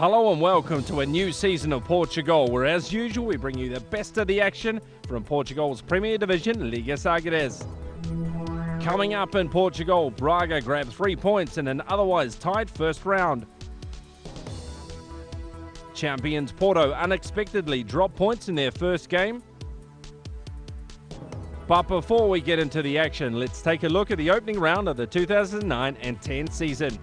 Hello and welcome to a new season of Portugal, where as usual we bring you the best of the action from Portugal's Premier Division, Liga Sagres. Coming up in Portugal, Braga grabbed 3 points in an otherwise tight first round. Champions Porto unexpectedly dropped points in their first game. But before we get into the action, let's take a look at the opening round of the 2009 and 10 season.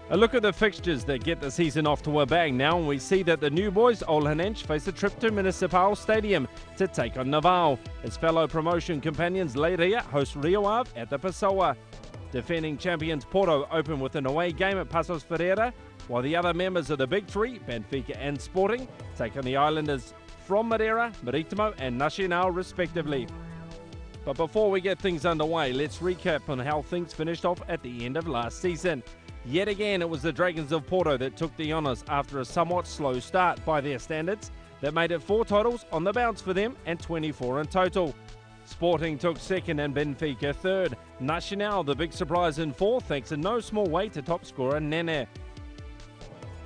A look at the fixtures that get the season off to a bang now, and we see that the new boys Olhanense face a trip to Municipal Stadium to take on Naval, as fellow promotion companions Lyria host Rio Ave at the Pessoa. Defending champions Porto open with an away game at Passos Ferreira, while the other members of the Big Three, Benfica and Sporting, take on the Islanders from Madeira, Maritimo and Nacional respectively. But before we get things underway, let's recap on how things finished off at the end of last season. Yet again, it was the Dragons of Porto that took the honours after a somewhat slow start by their standards that made it 4 titles on the bounce for them and 24 in total. Sporting took second and Benfica third. Nacional, the big surprise, in fourth, thanks in no small way to top scorer Nene.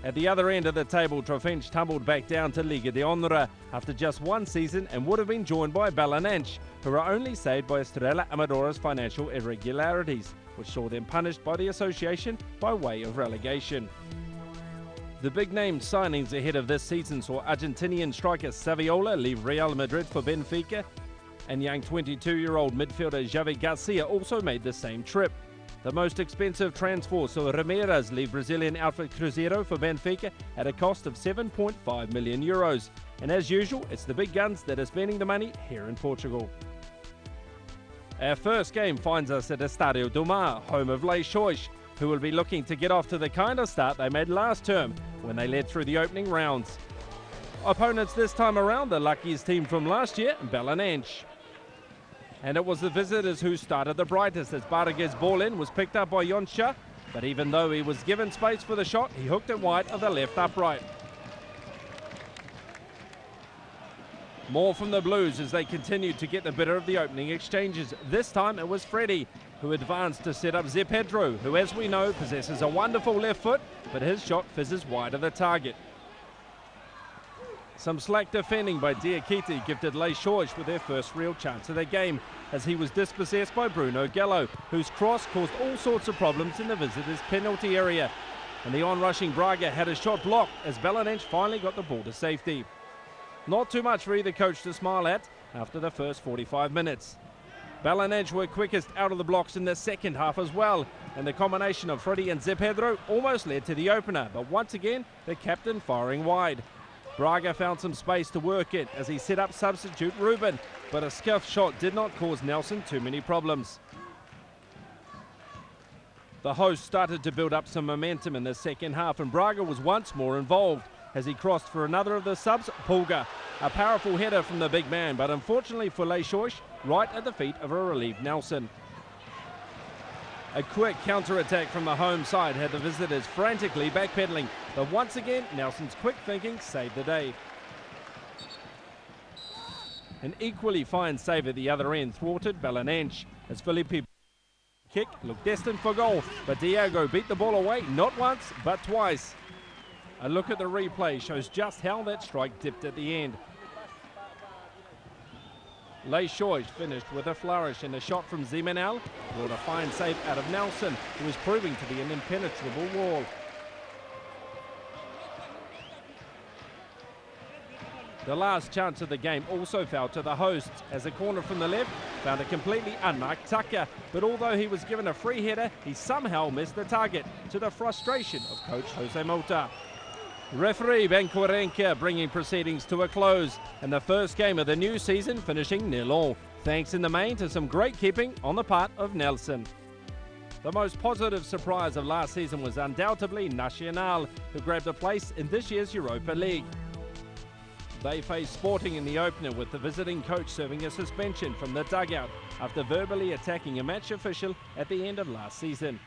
At the other end of the table, Trofense tumbled back down to Liga de Honra after just one season and would have been joined by Belenenses, who are only saved by Estoril Amadora's financial irregularities, which saw them punished by the association by way of relegation. The big-name signings ahead of this season saw Argentinian striker Saviola leave Real Madrid for Benfica, and young 22-year-old midfielder Javi Garcia also made the same trip. The most expensive transfer saw Ramirez leave Brazilian outfit Cruzeiro for Benfica at a cost of €7.5 million. And as usual, it's the big guns that are spending the money here in Portugal. Our first game finds us at Estoril do Mar, home of Leixões, who will be looking to get off to the kind of start they made last term when they led through the opening rounds. Opponents this time around, the luckiest team from last year, Belenenses. And it was the visitors who started the brightest as Baraga's ball in was picked up by Yonsha, but even though he was given space for the shot, he hooked it wide of the left upright. More from the Blues as they continued to get the better of the opening exchanges. This time it was Freddie who advanced to set up Zé Pedro, who, as we know, possesses a wonderful left foot, but his shot fizzes wide of the target. Some slack defending by Diakite gifted Leixões with their first real chance of the game, as he was dispossessed by Bruno Gallo, whose cross caused all sorts of problems in the visitors' penalty area. And the on-rushing Braga had a shot blocked as Belenenses finally got the ball to safety. Not too much for either coach to smile at after the first 45 minutes. Belenenses were quickest out of the blocks in the second half as well, and the combination of Freddie and Zé Pedro almost led to the opener, but once again the captain firing wide. Braga found some space to work in as he set up substitute Ruben, but a scuffed shot did not cause Nelson too many problems. The hosts started to build up some momentum in the second half, and Braga was once more involved as he crossed for another of the subs, Pulga. A powerful header from the big man, but unfortunately for Leixões, right at the feet of a relieved Nelson. A quick counter-attack from the home side had the visitors frantically backpedaling, but once again, Nelson's quick thinking saved the day. An equally fine save at the other end thwarted Belenenses, as Felipe's kick looked destined for goal, but Diego beat the ball away not once, but twice. A look at the replay shows just how that strike dipped at the end. Leixões finished with a flourish, and a shot from Zimenel brought a fine save out of Nelson, who was proving to be an impenetrable wall. The last chance of the game also fell to the hosts, as a corner from the left found a completely unmarked Tucker, but although he was given a free header, he somehow missed the target, to the frustration of coach Jose Mota. Referee Benquerenca bringing proceedings to a close, and the first game of the new season finishing 0-0, thanks in the main to some great keeping on the part of Nelson. The most positive surprise of last season was undoubtedly Nacional, who grabbed a place in this year's Europa League. They faced Sporting in the opener, with the visiting coach serving a suspension from the dugout after verbally attacking a match official at the end of last season.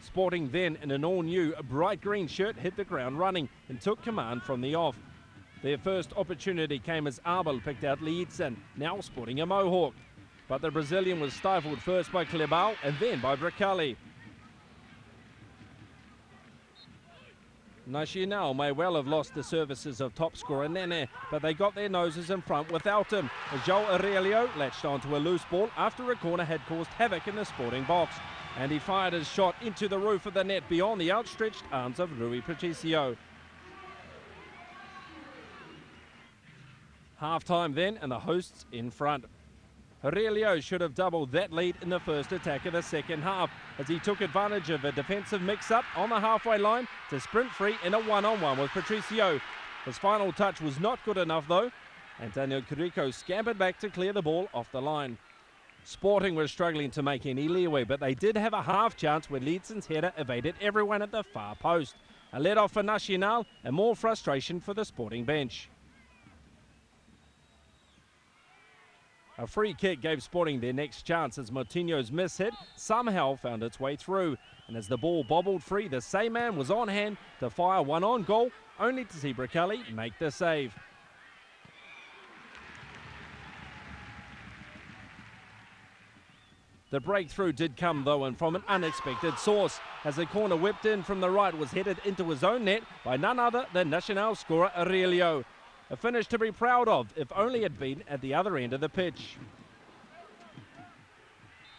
Sporting then, in an all-new bright green shirt, hit the ground running and took command from the off. Their first opportunity came as Abel picked out Lietzen, now sporting a mohawk. but the Brazilian was stifled first by Clebal and then by Bracali. Nacional may well have lost the services of top scorer Nene, but they got their noses in front without him, as João Aurelio latched onto a loose ball after a corner had caused havoc in the Sporting box, and he fired his shot into the roof of the net beyond the outstretched arms of Rui Patricio. Half-time then, and the hosts in front. Aurelio should have doubled that lead in the first attack of the second half, as he took advantage of a defensive mix-up on the halfway line to sprint free in a one-on-one with Patricio. His final touch was not good enough though, and Daniel Curico scampered back to clear the ball off the line. Sporting was struggling to make any leeway, but they did have a half chance when Liedson's header evaded everyone at the far post. A let-off for Nacional and more frustration for the Sporting bench. A free kick gave Sporting their next chance as Moutinho's mishit somehow found its way through. And as the ball bobbled free, the same man was on hand to fire one on goal, only to see Bracali make the save. The breakthrough did come though, and from an unexpected source, as a corner whipped in from the right was headed into his own net by none other than Nacional scorer Aurelio. A finish to be proud of, if only it had been at the other end of the pitch.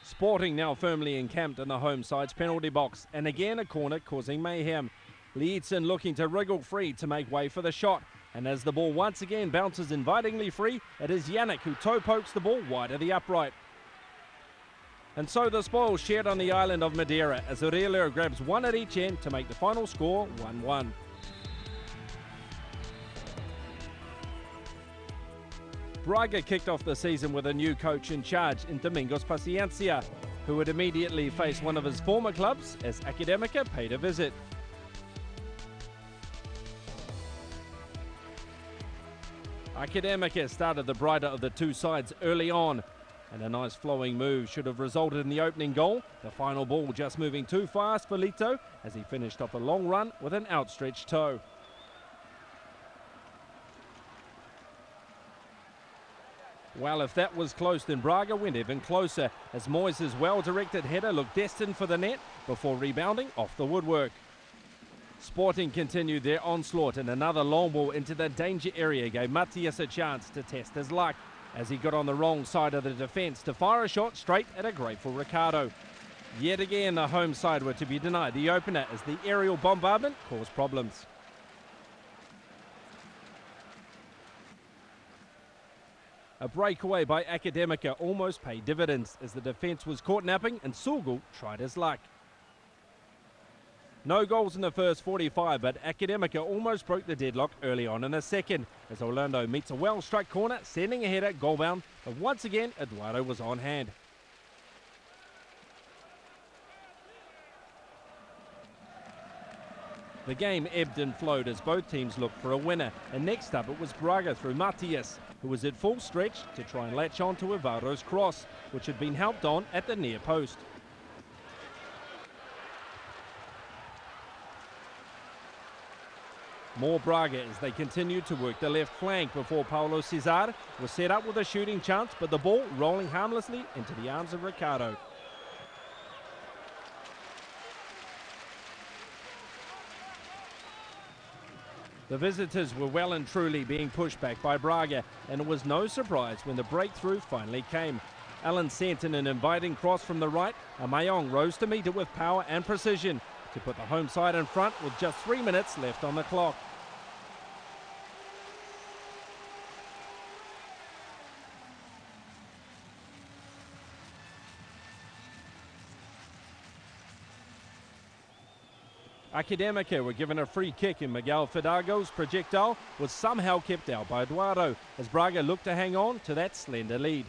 Sporting now firmly encamped in the home side's penalty box, and again a corner causing mayhem. Liedson looking to wriggle free to make way for the shot, and as the ball once again bounces invitingly free, it is Yannick who toe pokes the ball wide of the upright. And so the spoils shared on the island of Madeira, as Aurelio grabs one at each end to make the final score 1-1. Braga kicked off the season with a new coach in charge in Domingos Paciencia, who would immediately face one of his former clubs as Academica paid a visit. Academica started the brighter of the two sides early on, and a nice flowing move should have resulted in the opening goal, the final ball just moving too fast for Lito as he finished off a long run with an outstretched toe. Well, if that was close, then Braga went even closer, as Moyes' well-directed header looked destined for the net before rebounding off the woodwork. Sporting continued their onslaught, and another long ball into the danger area gave Matias a chance to test his luck, as he got on the wrong side of the defence to fire a shot straight at a grateful Ricardo. Yet again, the home side were to be denied the opener as the aerial bombardment caused problems. A breakaway by Academica almost paid dividends as the defence was caught napping and Sulgul tried his luck. No goals in the first 45, but Academica almost broke the deadlock early on in the second as Orlando meets a well-struck corner, sending a header goal-bound, but once again Eduardo was on hand. The game ebbed and flowed as both teams looked for a winner, and next up it was Braga through Matias, who was at full stretch to try and latch on to Evaro's cross, which had been helped on at the near post. More Braga as they continued to work the left flank before Paulo Cesar was set up with a shooting chance, but the ball rolling harmlessly into the arms of Ricardo. The visitors were well and truly being pushed back by Braga, and it was no surprise when the breakthrough finally came. Allen sent in an inviting cross from the right, and Mayong rose to meet it with power and precision to put the home side in front with just 3 minutes left on the clock. Academica were given a free kick, and Miguel Fidalgo's projectile was somehow kept out by Eduardo as Braga looked to hang on to that slender lead.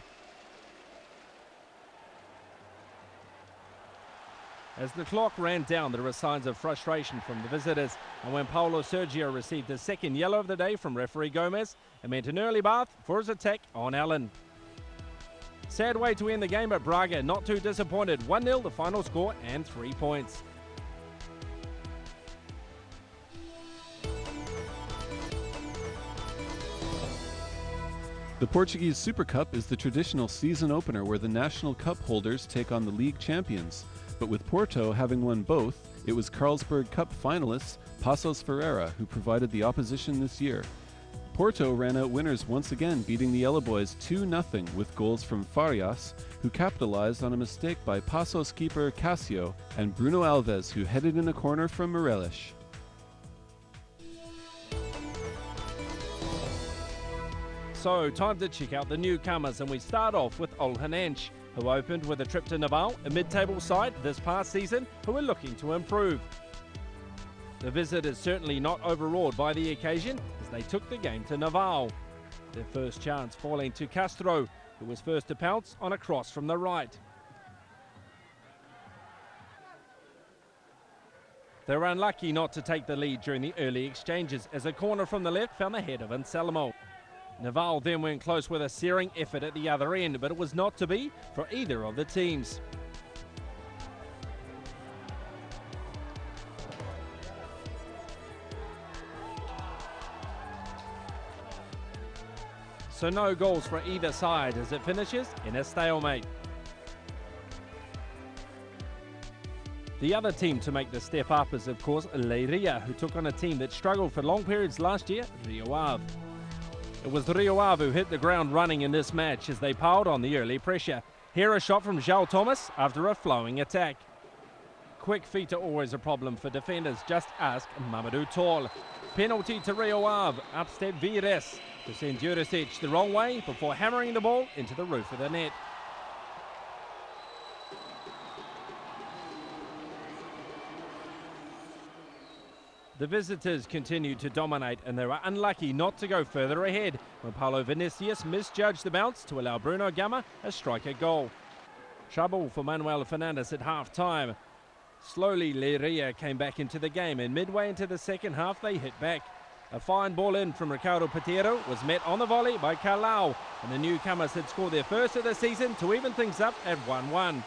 As the clock ran down, there were signs of frustration from the visitors, and when Paulo Sergio received his second yellow of the day from referee Gomez, it meant an early bath for his attack on Allen. Sad way to end the game, but Braga not too disappointed. 1-0 the final score and 3 points. The Portuguese Super Cup is the traditional season opener where the national cup holders take on the league champions. But with Porto having won both, it was Carlsberg Cup finalists Passos Ferreira who provided the opposition this year. Porto ran out winners once again, beating the Yellow Boys 2-0 with goals from Farias, who capitalized on a mistake by Passos keeper Cassio, and Bruno Alves, who headed in a corner from Morelos. So, time to check out the newcomers, and we start off with Olhanense, who opened with a trip to Naval, a mid-table side this past season, who are looking to improve. The visitors certainly not overawed by the occasion, as they took the game to Naval. Their first chance falling to Castro, who was first to pounce on a cross from the right. They were unlucky not to take the lead during the early exchanges, as a corner from the left found the head of Anselmo. Naval then went close with a searing effort at the other end, but it was not to be for either of the teams. So no goals for either side as it finishes in a stalemate. The other team to make the step up is of course Lyria, who took on a team that struggled for long periods last year, Rio Ave. It was Rio Ave who hit the ground running in this match as they piled on the early pressure. Here a shot from João Thomas after a flowing attack. Quick feet are always a problem for defenders, just ask Mamadou Tall. Penalty to Rio Ave, upstep Vires to send Jurisic the wrong way before hammering the ball into the roof of the net. The visitors continued to dominate, and they were unlucky not to go further ahead when Paulo Vinicius misjudged the bounce to allow Bruno Gama a striker goal. Trouble for Manuel Fernandes at half-time. Slowly Lyria came back into the game, and midway into the second half they hit back. A fine ball in from Ricardo Patero was met on the volley by Carlau, and the newcomers had scored their first of the season to even things up at 1-1.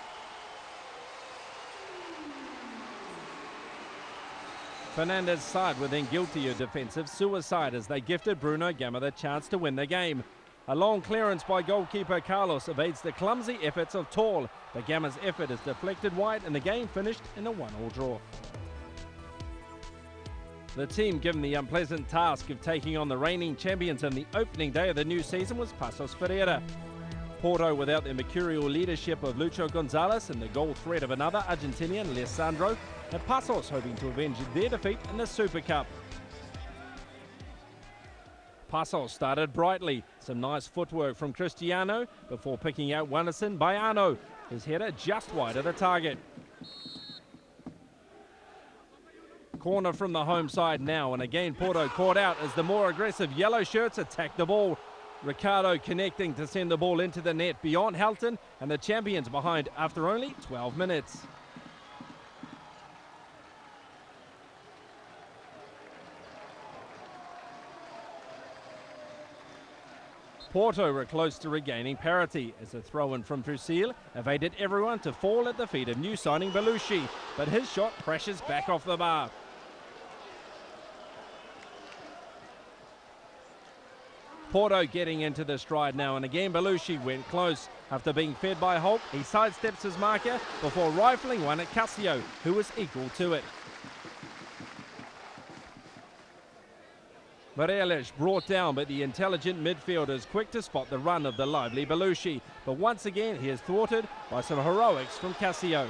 Fernandes' side were then guilty of defensive suicide as they gifted Bruno Gama the chance to win the game. A long clearance by goalkeeper Carlos evades the clumsy efforts of Tall, but Gama's effort is deflected wide and the game finished in a 1-1 draw. The team given the unpleasant task of taking on the reigning champions on the opening day of the new season was Passos Ferreira. Porto without the mercurial leadership of Lucho Gonzalez and the goal threat of another Argentinian, Alessandro, and Passos hoping to avenge their defeat in the Super Cup. Passos started brightly, some nice footwork from Cristiano before picking out Wanderson Baiano, his header just wide of the target. Corner from the home side now, and again Porto caught out as the more aggressive yellow shirts attacked the ball. Ricardo connecting to send the ball into the net beyond Helton, and the champions behind after only 12 minutes. Porto were close to regaining parity as a throw-in from Fusil evaded everyone to fall at the feet of new signing Belushi, but his shot crashes back off the bar. Porto getting into the stride now, and again Belushi went close. After being fed by Hulk, he sidesteps his marker before rifling one at Cassio, who was equal to it. Morelos brought down, but the intelligent midfielder is quick to spot the run of the lively Belushi. But once again, he is thwarted by some heroics from Cassio.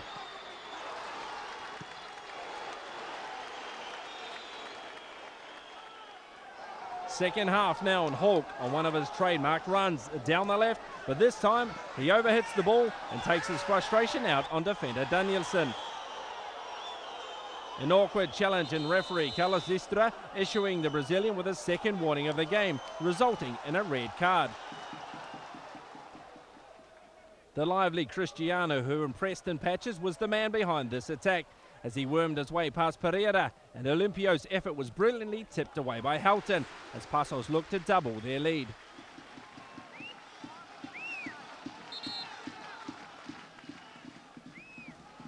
Second half now, and Hulk on one of his trademark runs down the left, but this time he overhits the ball and takes his frustration out on defender Danielson. An awkward challenge, and referee Carlos Distra issuing the Brazilian with his second warning of the game, resulting in a red card. The lively Cristiano, who impressed in patches, was the man behind this attack as he wormed his way past Pereira, and Olimpio's effort was brilliantly tipped away by Helton as Passos looked to double their lead.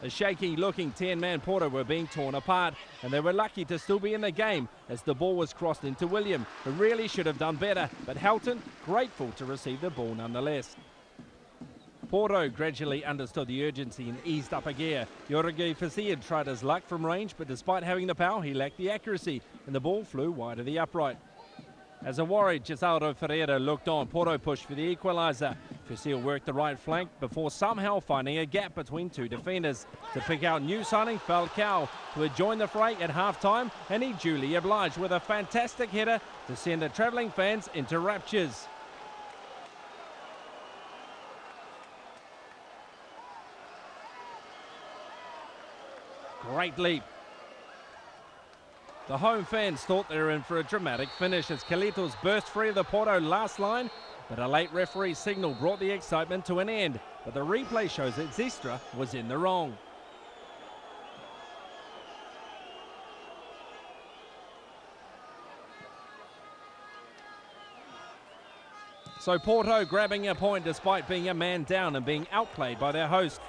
A shaky-looking 10-man Porto were being torn apart, and they were lucky to still be in the game as the ball was crossed into William, who really should have done better, but Helton grateful to receive the ball nonetheless. Porto gradually understood the urgency and eased up a gear. Jorge Facien tried his luck from range, but despite having the power, he lacked the accuracy, and the ball flew wide of the upright. As a worried Gisaldo Ferreira looked on, Porto pushed for the equaliser. Facien worked the right flank before somehow finding a gap between two defenders to pick out new signing Falcao, who had joined the fray at half-time, and he duly obliged with a fantastic header to send the travelling fans into raptures. Great leap. The home fans thought they were in for a dramatic finish as Carlitos burst free of the Porto last line, but a late referee signal brought the excitement to an end. But the replay shows that Zestra was in the wrong. So Porto grabbing a point despite being a man down and being outplayed by their host.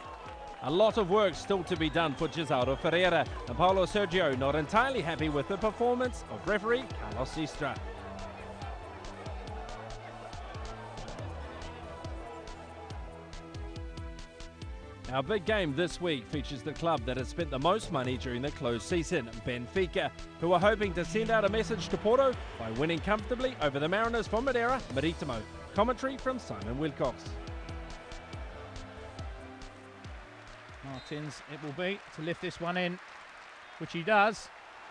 A lot of work still to be done for Gisaldo Ferreira, and Paulo Sergio not entirely happy with the performance of referee Carlos Zestra. Our big game this week features the club that has spent the most money during the closed season, Benfica, who are hoping to send out a message to Porto by winning comfortably over the Mariners from Madeira, Maritimo. Commentary from Simon Wilcox. Martins it will be to lift this one in, which he does.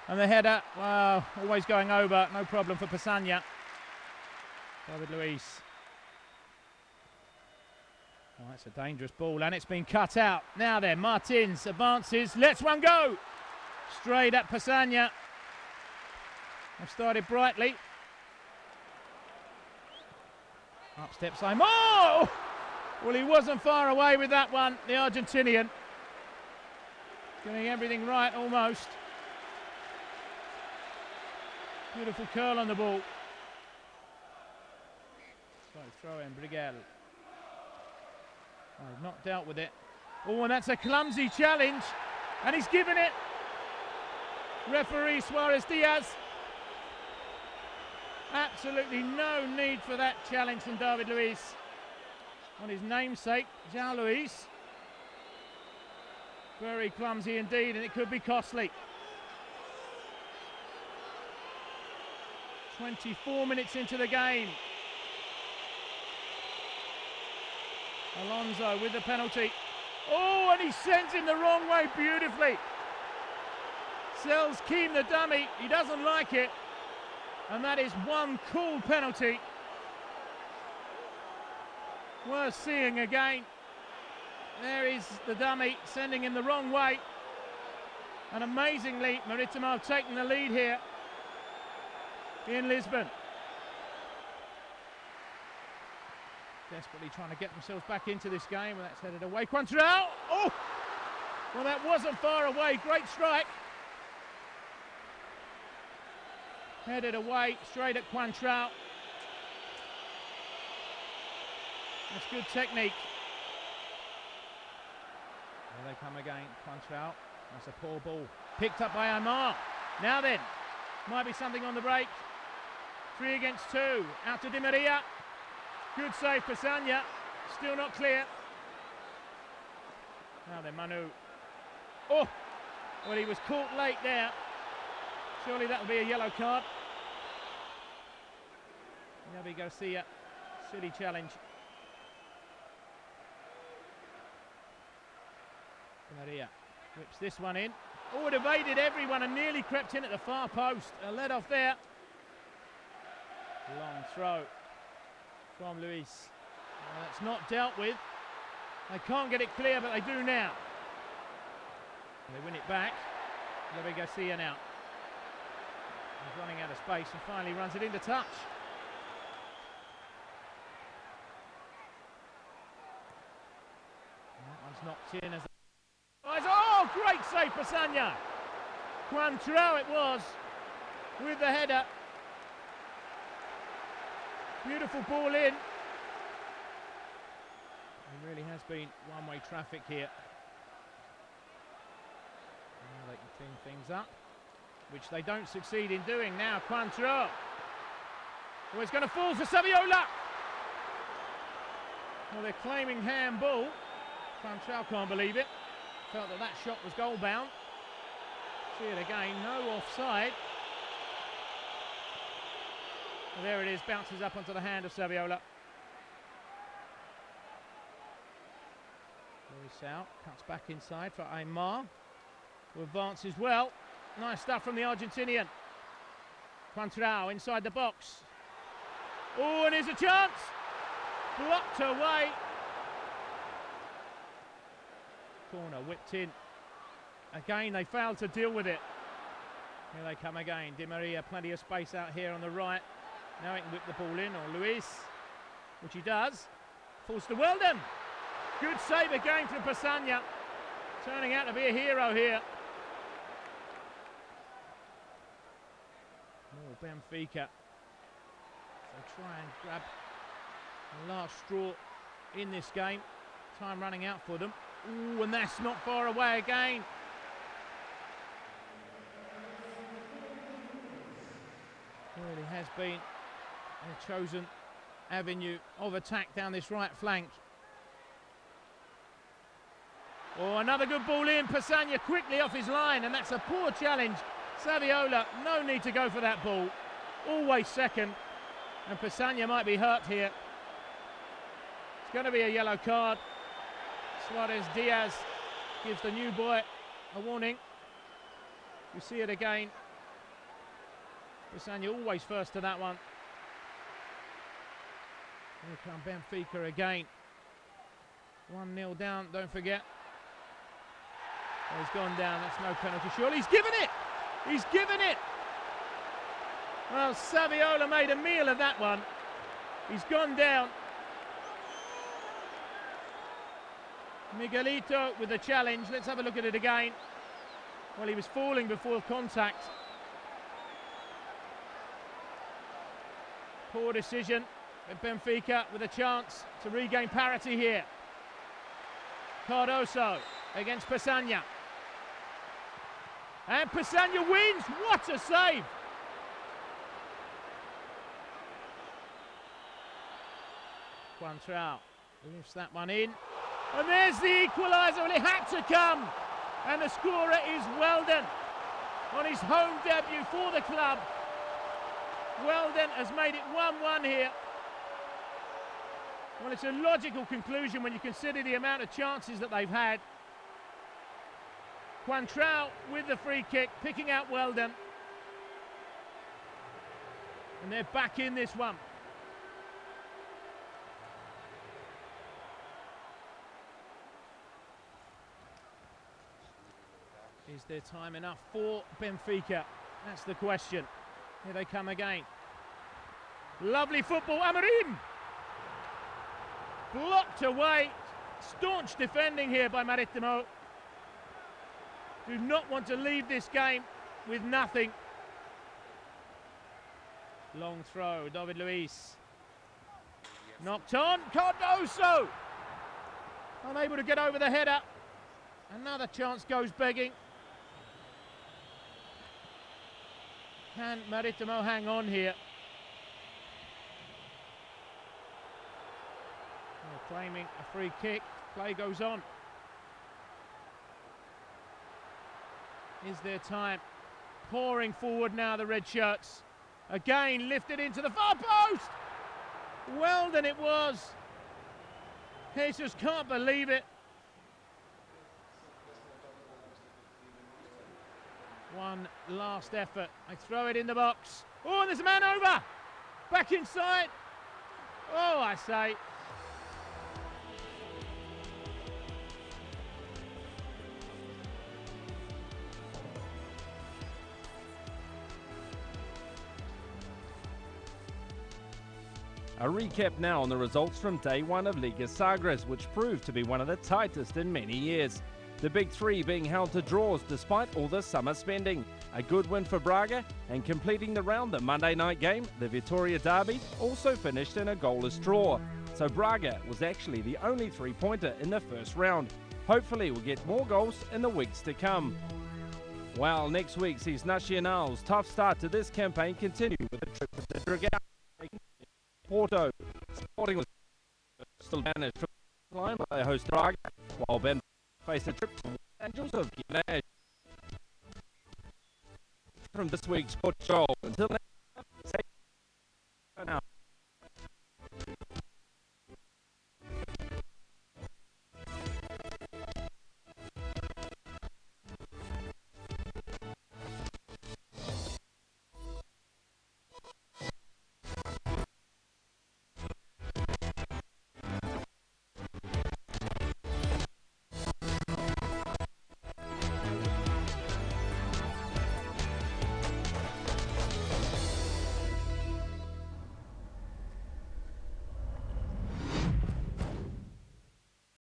And the header, well, always going over, no problem for Pesanya. David Luiz. Oh, that's a dangerous ball, and it's been cut out. Now then, Martins advances, lets one go. Straight at Pesanya. They've started brightly. Up steps Simon. Oh! Well, he wasn't far away with that one, the Argentinian. Doing everything right, almost. Beautiful curl on the ball. So throw in Brigel. Oh, he's not dealt with it. Oh, and that's a clumsy challenge. And he's given it. Referee Suarez Diaz. Absolutely no need for that challenge from David Luiz. On his namesake, João Luiz. Very clumsy indeed, and it could be costly. 24 minutes into the game. Alonso with the penalty. Oh, and he sends him the wrong way beautifully. Sells Keane the dummy. He doesn't like it. And that is one cool penalty. Worth seeing again. There is the dummy sending him the wrong way. And amazingly, Maritimo have taken the lead here in Lisbon. Desperately trying to get themselves back into this game, and that's headed away. Quantrell! Oh! Well, that wasn't far away. Great strike. Headed away, straight at Quantrell. That's good technique. There they come again, Quantrell. That's a poor ball. Picked up by Omar. Now then, might be something on the break. 3 against 2. Out to Di Maria. Good save, Pesanya. Still not clear. Now then, Manu. Oh! Well, he was caught late there. Surely that will be a yellow card. Javi Garcia. Silly challenge. Maria whips this one in. Oh, it evaded everyone and nearly crept in at the far post. A let off there. Long throw from Luis. That's not dealt with. They can't get it clear, but they do now. They win it back. Javi Garcia now. He's running out of space and finally runs it into touch. And that one's knocked in as oh, great save, Pesanya. Quantrell it was with the header. Beautiful ball in. It really has been one-way traffic here. they can clean things up, which they don't succeed in doing now. Quantrell. Oh, it's going to fall for Saviola. Well, they're claiming handball. Quantrell can't believe it. Felt that that shot was goal bound. See it again, no offside. Well, there it is, bounces up onto the hand of Saviola. Lewis out, cuts back inside for Aymar, who advances well. Nice stuff from the Argentinian. Quantrell inside the box. Oh, and here's a chance. Blocked away. Corner whipped in. Again, they failed to deal with it. Here they come again. Di Maria, plenty of space out here on the right. Now he can whip the ball in, or Luis, which he does. Falls to Weldon. Good save again from Pessanha. Turning out to be a hero here. Oh, Benfica. So try and grab the last straw in this game. Time running out for them. Ooh, and that's not far away again. Really has been a chosen avenue of attack down this right flank. Oh, another good ball in. Pessanha quickly off his line, and that's a poor challenge. Saviola, no need to go for that ball. Always second, and Pessanha might be hurt here. It's going to be a yellow card. Suarez Diaz gives the new boy a warning. You see it again. Pessanha always first to that one. Here come Benfica again. 1-0 down, don't forget. Oh, he's gone down, that's no penalty. Surely he's given it! He's given it! Well, Saviola made a meal of that one. He's gone down. Miguelito with the challenge. Let's have a look at it again. Well, he was falling before contact. Poor decision. But Benfica with a chance to regain parity here. Cardoso against Pessanha. And Pessanha wins. What a save! Quantrell lifts that one in. And there's the equaliser. Well, it had to come. And the scorer is Weldon. On his home debut for the club. Weldon has made it 1-1 here. Well, it's a logical conclusion when you consider the amount of chances that they've had. Quantrell with the free kick, picking out Weldon. And they're back in this one. Is there time enough for Benfica? That's the question. Here they come again. Lovely football, Maritimo. Blocked away. Staunch defending here by Maritimo. Do not want to leave this game with nothing. Long throw, David Luiz. Knocked on, Cardoso. Unable to get over the header. Another chance goes begging. Can Maritimo hang on here? They're claiming a free kick. Play goes on. Is there time? Pouring forward now, the red shirts. Again, lifted into the far post. Weldon it was. Jesus can't believe it. One last effort. They throw it in the box. Oh, there's a man over. Back inside. Oh, I say. A recap now on the results from day one of Liga Sagres, which proved to be one of the tightest in many years. The big three being held to draws despite all the summer spending. A good win for Braga, and completing the round, the Monday night game, the Vitória derby, also finished in a goalless draw. So Braga was actually the only three-pointer in the first round. Hopefully we'll get more goals in the weeks to come. While next week sees Nacional's tough start to this campaign continue with a trip to Braga, Porto. Sporting was still managed from the line by host Braga, while Benfica faced a trip to Los Angeles of Guimarães. From this week's Portugal until next time,